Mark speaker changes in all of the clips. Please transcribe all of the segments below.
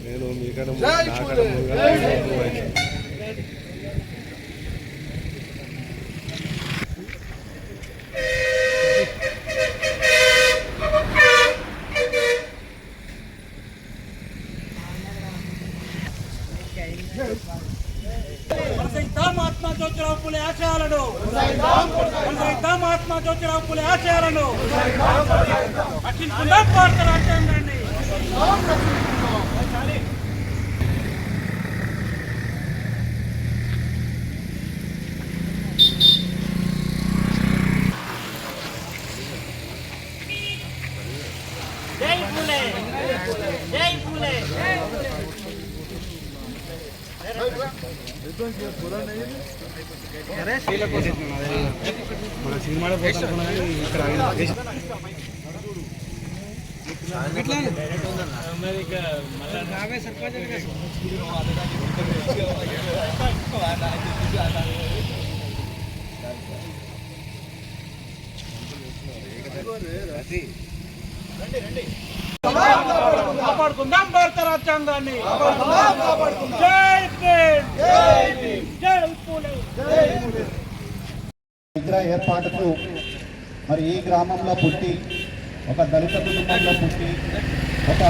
Speaker 1: నేను మీకడ
Speaker 2: మహాత్మా జ్యోతిరావు ఫులే ఆశయాలను మహాత్మా జ్యోతిరావు ఫులే ఆశయాలను రక్షించుకుందాం భారత రాజ్యాంగాన్ని. జై ఫులే, జై ఫులే. మన సినిమాలో కాపాడుకుందాం భారత రాజ్యాంగాన్ని.
Speaker 3: విగ్రహ ఏర్పాటుకు మరి ఈ గ్రామంలో పుట్టి ఒక దళిత కుటుంబంలో పుట్టి ఒక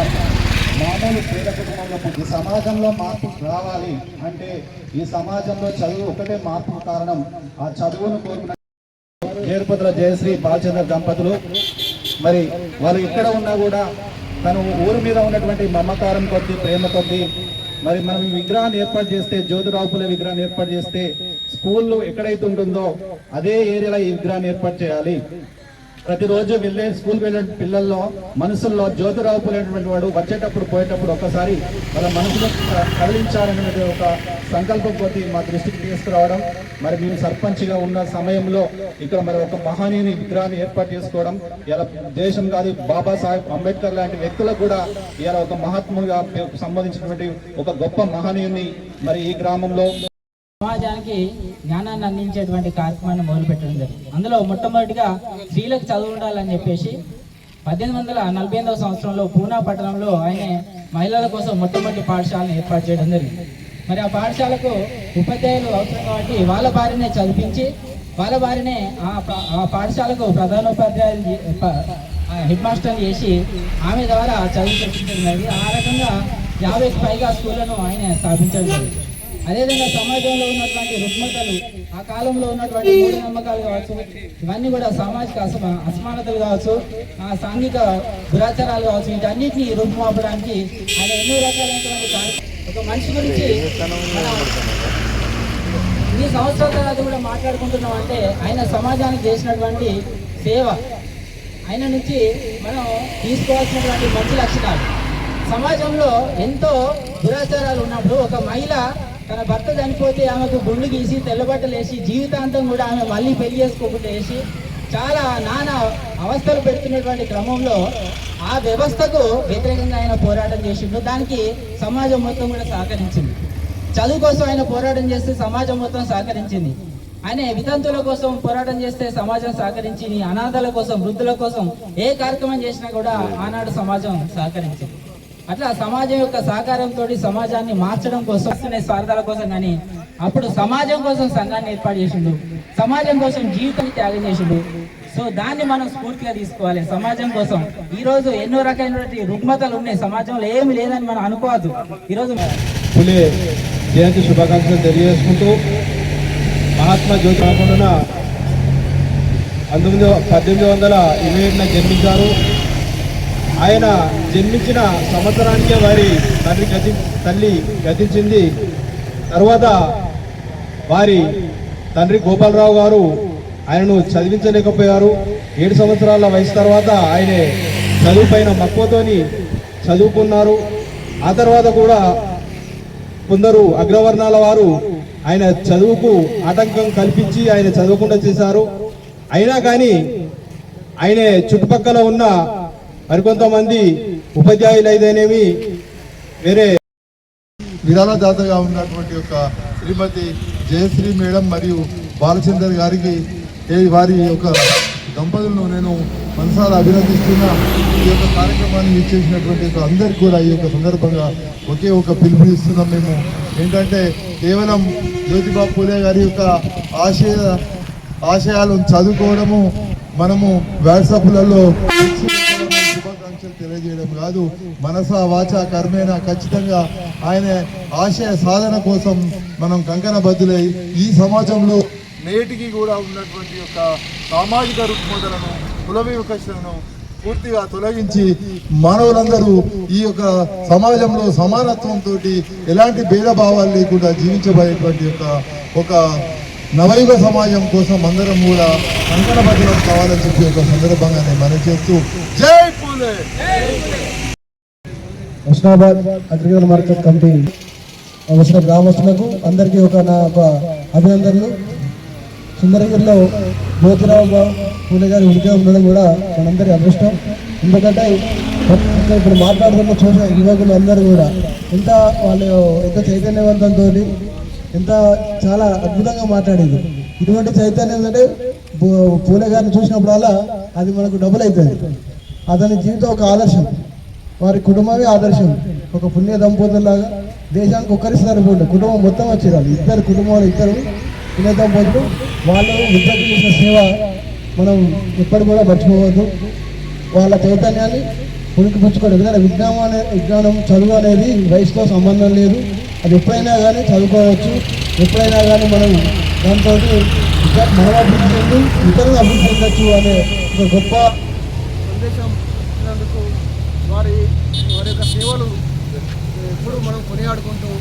Speaker 3: మామూలు పేద కుటుంబంలో పుట్టి సమాజంలో మార్పు రావాలి అంటే ఈ సమాజంలో చదువు ఒకటే మార్పుకు కారణం. ఆ చదువును కోరుకున్న ఏర్పతుల జయశ్రీ బాలచంద్ర దంపతులు మరి వాళ్ళు ఇక్కడ ఉన్నా కూడా తను ఊరి మీద ఉన్నటువంటి మమకారం కొద్ది ప్రేమ కొద్ది మరి మనం ఈ విగ్రహాన్ని ఏర్పాటు చేస్తే జ్యోతిరావు ఫులే విగ్రహాన్ని ఏర్పాటు చేస్తే స్కూల్లో ఎక్కడైతే ఉంటుందో అదే ఏరియాలో ఈ విగ్రహాన్ని ఏర్పాటు చేయాలి. ప్రతిరోజు వెళ్ళే స్కూల్ వెళ్ళే పిల్లల్లో మనసుల్లో జ్యోతిరావు ఫులే వాడు వచ్చేటప్పుడు పోయేటప్పుడు ఒక్కసారి వాళ్ళ మనసులో కదిలించాలనేది ఒక సంకల్పం కొద్ది మా దృష్టికి తీసుకురావడం. మరి మేము సర్పంచ్గా ఉన్న సమయంలో ఇక్కడ మరి ఒక మహనీయుని విగ్రహాన్ని ఏర్పాటు చేసుకోవడం ఇలా దేశం కాదు బాబాసాహెబ్ అంబేద్కర్ లాంటి వ్యక్తులకు కూడా ఇలా ఒక మహాత్ముగా సంబంధించినటువంటి ఒక గొప్ప మహనీయుని మరి ఈ గ్రామంలో
Speaker 4: సమాజానికి జ్ఞానాన్ని అందించేటువంటి కార్యక్రమాన్ని మొదలుపెట్టడం జరిగింది. అందులో మొట్టమొదటిగా స్త్రీలకు చదువు ఉండాలని చెప్పేసి 1848వ సంవత్సరంలో పూనా పట్టణంలో ఆయన మహిళల కోసం మొట్టమొదటి పాఠశాలను ఏర్పాటు చేయడం జరిగింది. మరి ఆ పాఠశాలకు ఉపాధ్యాయులు అవసరం కాబట్టి వాళ్ళ భార్యనే చదివించి వాళ్ళ భార్యనే ఆ పాఠశాలకు ప్రధానోపాధ్యాయులు హెడ్ మాస్టర్ని చేసి ఆమె ద్వారా చదువు చెప్పించడం జరిగింది. ఆ రకంగా 50కి పైగా స్కూళ్లను ఆయన స్థాపించడం జరిగింది. అదేవిధంగా సమాజంలో ఉన్నటువంటి రుగ్మతలు, ఆ కాలంలో ఉన్నటువంటి మూఢనమ్మకాలు కావచ్చు, ఇవన్నీ కూడా సామాజిక అసమానతలు కావచ్చు, సాంఘిక దురాచారాలు కావచ్చు, వీటన్నిటిని రూపుమాపడానికి ఆయన ఎన్నో రకాలైనటువంటి ఒక మనిషి గురించి ఈ సంవత్సరాల తర్వాత కూడా మాట్లాడుకుంటున్నాం అంటే ఆయన సమాజానికి చేసినటువంటి సేవ, ఆయన నుంచి మనం తీసుకోవాల్సినటువంటి మంచి లక్షణాలు. సమాజంలో ఎంతో దురాచారాలు ఉన్నప్పుడు ఒక మహిళ తన భర్త చనిపోతే ఆమెకు గుండు గీసి తెల్లబట్టలు వేసి జీవితాంతం కూడా ఆమె మళ్ళీ పెళ్లి చేసుకోకుండా వేసి చాలా నానా అవస్థలు పెడుతున్నటువంటి క్రమంలో ఆ వ్యవస్థకు వ్యతిరేకంగా ఆయన పోరాటం చేసిండు. దానికి సమాజం మొత్తం కూడా సహకరించింది. చదువు కోసం ఆయన పోరాటం చేస్తే సమాజం మొత్తం సహకరించింది. ఆయన వితంతుల కోసం పోరాటం చేస్తే సమాజం సహకరించింది. అనాథల కోసం, వృద్ధుల కోసం ఏ కార్యక్రమం చేసినా కూడా ఆనాడు సమాజం సహకరించింది. అట్లా సమాజం యొక్క సహకారంతో సమాజాన్ని మార్చడం కోసం, స్వార్థాల కోసం కానీ అప్పుడు సమాజం కోసం సంఘాన్ని ఏర్పాటు చేసిండు, సమాజం కోసం జీవితాన్ని త్యాగం చేసిండు. సో దాన్ని మనం స్ఫూర్తిగా తీసుకోవాలి. సమాజం కోసం ఈరోజు ఎన్నో రకమైనటువంటి రుగ్మతలు ఉన్నాయి, సమాజంలో ఏమి లేదని మనం అనుకోవద్దు. ఈరోజు
Speaker 3: ఫులే జయంతి శుభాకాంక్షలు తెలియజేసుకుంటూ మహాత్మా జ్యోతి కాకుండా 1827న జన్మించారు. ఆయన జన్మించిన సంవత్సరానికే వారి తల్లి గతించింది. తర్వాత వారి తండ్రి గోపాలరావు గారు ఆయనను చదివించలేకపోయారు. 7 సంవత్సరాల వయసు తర్వాత ఆయన చదువు పైన మక్కువతోని చదువుకున్నారు. ఆ తర్వాత కూడా కొందరు అగ్రవర్ణాల వారు ఆయన చదువుకు ఆటంకం కల్పించి ఆయన చదవకుండా చేశారు. అయినా కానీ ఆయన చుట్టుపక్కల ఉన్న మరికొంతమంది ఉపాధ్యాయులు అయితేనేమి వేరే
Speaker 5: విధానదాతగా ఉన్నటువంటి ఒక శ్రీమతి జయశ్రీ మేడం మరియు బాలచందర్ గారికి వారి యొక్క దంపతులను నేను మనసారా అభినందిస్తున్నా. ఈ యొక్క కార్యక్రమాన్ని ఇచ్చేసినటువంటి అందరికీ కూడా ఈ యొక్క సందర్భంగా ఒకే ఒక పిలుపునిస్తున్నాం మేము. ఏంటంటే కేవలం జ్యోతిబా పూలే గారి యొక్క ఆశయాలను చదువుకోవడము, మనము వాట్సాప్లలో శుభాకాంక్షలు తెలియజేయడం కాదు. మనస వాచ కర్మేణ ఖచ్చితంగా ఆయన ఆశయ సాధన కోసం మనం కంకణబద్దులై ఈ సమాజంలో నేటికి కూడా ఉన్నటువంటి యొక్క సామాజిక రుగ్మతలను, కుల వివక్షలను పూర్తిగా తొలగించి మానవులందరూ ఈ యొక్క సమాజంలో సమానత్వంతో ఎలాంటి భేదభావాలు లేకుండా జీవించబోయేటువంటి ఒక నవయుగ సమాజం కోసం అందరం కూడా కంకణబద్ధులం కావాలని చెప్పి ఒక సందర్భంగా నేను మనవి చేస్తూ జై పూలే.
Speaker 1: హుస్నాబాద్ అగ్రికల్చర్ మార్కెట్ కమిటీ వచ్చిన గ్రామస్తులకు అందరికీ నా అభినందనలు. సుందరగిరిలో జ్యోతిరావు పూలే గారి ఉనికి ఉండడం కూడా మనందరి అదృష్టం. ఎందుకంటే ఇప్పుడు మాట్లాడుతున్న చూసిన యువకులు అందరూ కూడా ఎంత చైతన్యవంతంతో ఎంత చాలా అద్భుతంగా మాట్లాడేది. ఇటువంటి చైతన్యం అంటే పూలే గారిని చూసినప్పుడల్లా అది మనకు డబుల్ అవుతుంది. అతని జీవితం ఒక ఆదర్శం, వారి కుటుంబమే ఆదర్శం. ఒక పుణ్య దంపతుల్లాగా దేశానికి ఒక్కరి సరిపోతుంది, కుటుంబం మొత్తం వచ్చేదాన్ని. ఇద్దరు కుటుంబాలు, ఇద్దరు పుణ్య దంపతులు, వాళ్ళు విద్యకు చేసిన సేవ మనం ఎప్పటి కూడా మర్చిపోవద్దు. వాళ్ళ చైతన్యాన్ని పుణికిపుచ్చుకోవడం. ఎందుకంటే విజ్ఞానం చదువు అనేది వయసుతో సంబంధం లేదు. అది ఎప్పుడైనా కానీ చదువుకోవచ్చు, ఎప్పుడైనా కానీ మనం దాంతో మనం అభివృద్ధి చెంది ఇతరులు అభివృద్ధి చెందొచ్చు అనే ఒక గొప్ప
Speaker 6: సందేశం ఇచ్చినందుకు వారి యొక్క సేవలు ఎప్పుడు మనం కొనియాడుకుంటూ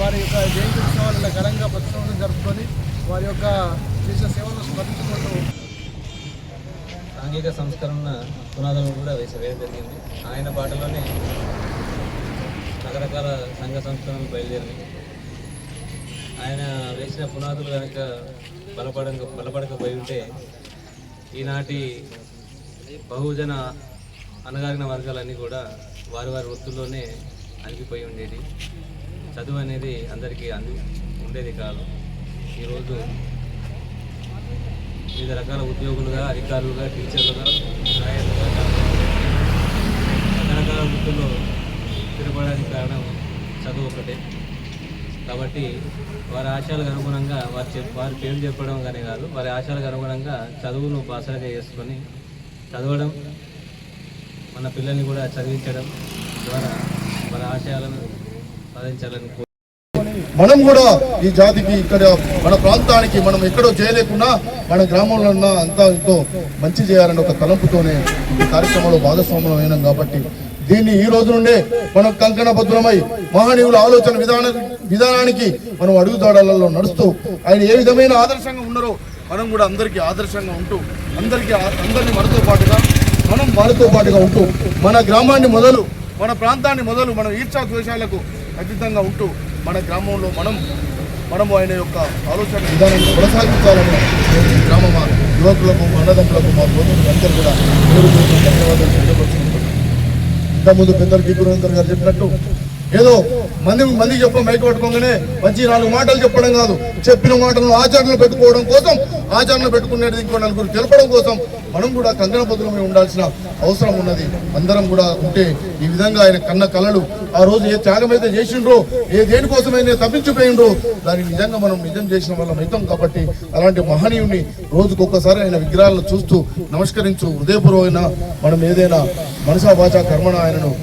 Speaker 6: వారి యొక్క జయంతి ఉత్సవాలను ఘనంగా ప్రతి సంవత్సరం జరుపుకొని వారి యొక్క చేసిన సేవలను స్మరించుకుంటూ
Speaker 7: సాంఘిక సంస్కరణ పునాదులను కూడా వేయడం జరిగింది. ఆయన బాటలోనే రకరకాల సంఘ సంస్కరణలు బయలుదేరినాయి. ఆయన వేసిన పునాదులు కనుక బలపడకపోయి ఉంటే ఈనాటి బహుజన అణగారిన వర్గాలన్నీ కూడా వారి వృత్తుల్లోనే అణిగిపోయి ఉండేది. చదువు అనేది అందరికీ ఉండేది కాదు. ఈరోజు వివిధ రకాల ఉద్యోగులుగా, అధికారులుగా, టీచర్లుగా, నాయకులుగా రకరకాల వృత్తుల్లో స్థిరపడడానికి కారణం చదువు ఒకటే. కాబట్టి వారి ఆశయాలకు అనుగుణంగా వారి పేరు చెప్పడం కానీ కాదు, వారి ఆశయాలకు అనుగుణంగా చదువును బాసరగా చేసుకొని చదవడం, మన పిల్లల్ని కూడా చదివించడం ద్వారా వారి ఆశయాలను సాధించాలని
Speaker 5: మనం కూడా ఈ జాతికి ఇక్కడ మన ప్రాంతానికి మనం ఎక్కడో చేయలేకున్నా మన గ్రామంలో ఉన్న అంతా ఎంతో మంచి చేయాలని ఒక తలంపుతోనే ఈ కార్యక్రమంలో భాగస్వామ్యం అయినాం. కాబట్టి దీన్ని ఈ రోజు నుండే మనం కంకణబద్ధులమై మహనీయుల ఆలోచన విధానానికి మనం అడుగుదాడలలో నడుస్తూ ఆయన ఏ విధమైన ఆదర్శంగా ఉన్నారో మనం కూడా అందరికీ ఆదర్శంగా ఉంటూ అందరినీ మనతో పాటుగా మనం వాళ్ళతో పాటుగా ఉంటూ మన గ్రామాన్ని మొదలు, మన ప్రాంతాన్ని మొదలు, మన ఈర్షా ద్వేషాలకు ఖచ్చితంగా ఉంటూ మన గ్రామంలో మనము ఆయన యొక్క ఆలోచన విధానాన్ని కొనసాగించాలని గ్రామ యువకులకు, అన్నదమ్ములకు, మా తోటి అందరూ కూడా ధన్యవాదాలు తెలియపరుచుకుంటున్నాను. ఇంతకుముందు పెద్దలు టి గురువేందర్ గారు చెప్పినట్టు ఏదో మందికి చెప్పడం మైకు పట్టుకోగానే మంచి 4 మాటలు చెప్పడం కాదు, చెప్పిన మాటలను ఆచరణలు పెట్టుకోవడం కోసం, ఆచరణలు పెట్టుకునేది ఇంకో నలుగురు తెలపడం కోసం మనం కూడా కంకణబద్ధులమై ఉండాల్సిన అవసరం ఉన్నది. అందరం కూడా ఉంటే ఈ విధంగా ఆయన కన్న కళలు ఆ రోజు ఏ త్యాగం అయితే చేసిండ్రో, దేనికోసమైనా తప్పించిపోయిండ్రో దాన్ని నిజంగా మనం నిజం చేసిన వాళ్ళం అవుతాం. కాబట్టి అలాంటి మహనీయుని రోజుకొక్కసారి ఆయన విగ్రహాలను చూస్తూ నమస్కరించు హృదయపూర్వమైన మనం ఏదైనా మనసా వాచా కర్మణ ఆయనను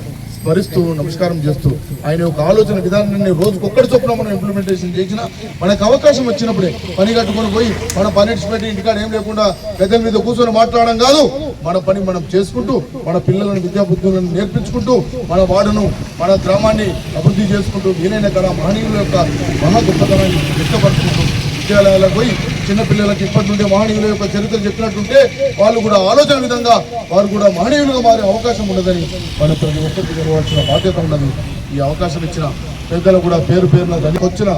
Speaker 5: స్మరిస్తూ నమస్కారం చేస్తూ ఆయన యొక్క ఆలోచన విధానాన్ని రోజుకొక్కడి చొప్పున మనం ఇంప్లిమెంటేషన్ చేసినా మనకు అవకాశం వచ్చినప్పుడే పని కట్టుకొని పోయి మన పని పెట్టి ఇంటికాడ ఏం లేకుండా పెద్దల మీద కూర్చొని మాట్లాడడం కాదు, మన పని మనం చేసుకుంటూ మన పిల్లలను విద్యాబుద్ధులను నేర్పించుకుంటూ మన వార్డును, మన గ్రామాన్ని అభివృద్ధి చేసుకుంటూ వీలైన కాడ మహనీయుల యొక్క మహా గొప్పతనాన్ని వ్యక్తపరుచుకుంటూ విద్యాలయాలకు పోయి చిన్నపిల్లలకు ఇప్పటి నుండే మహనీయుల యొక్క చరిత్ర చెప్పినట్టుంటే వాళ్ళు కూడా ఆలోచన విధంగా వారు కూడా మహనీయులుగా మారే అవకాశం ఉన్నదని మన ప్రతి ఒక్కరికి జరగవలసిన బాధ్యత ఉన్నది. ఈ అవకాశం ఇచ్చిన పెద్దలు కూడా పేరున దానికి వచ్చిన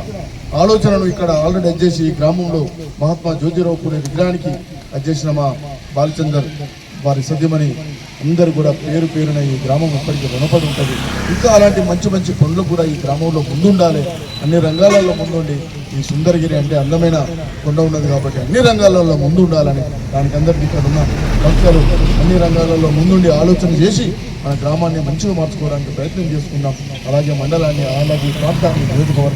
Speaker 5: ఆలోచనను ఇక్కడ ఆల్రెడీ అధ్యక్షి ఈ గ్రామంలో మహాత్మా జ్యోతిరావు పూలే విగ్రహానికి అధ్యక్షిన మా బాలచందర్ వారి సద్యమని అందరూ కూడా పేరు పేరున ఈ గ్రామం ఇప్పటికీ రుణపడి ఉంటుంది. ఇంకా అలాంటి మంచి మంచి పనులు కూడా ఈ గ్రామంలో ముందుండాలి. అన్ని రంగాలలో ముందుండి ఈ సుందరగిరి అంటే అందమైన కొండ ఉన్నది కాబట్టి అన్ని రంగాలలో ముందు ఉండాలని దానికి అందరికీ ఇక్కడ ఉన్న భక్తులు అన్ని రంగాలలో ముందుండి ఆలోచన చేసి మన గ్రామాన్ని మంచిగా మార్చుకోవడానికి ప్రయత్నం చేసుకుందాం. అలాగే మండలాన్ని, అలాగే ప్రాంతాన్ని, నియోజకవర్గం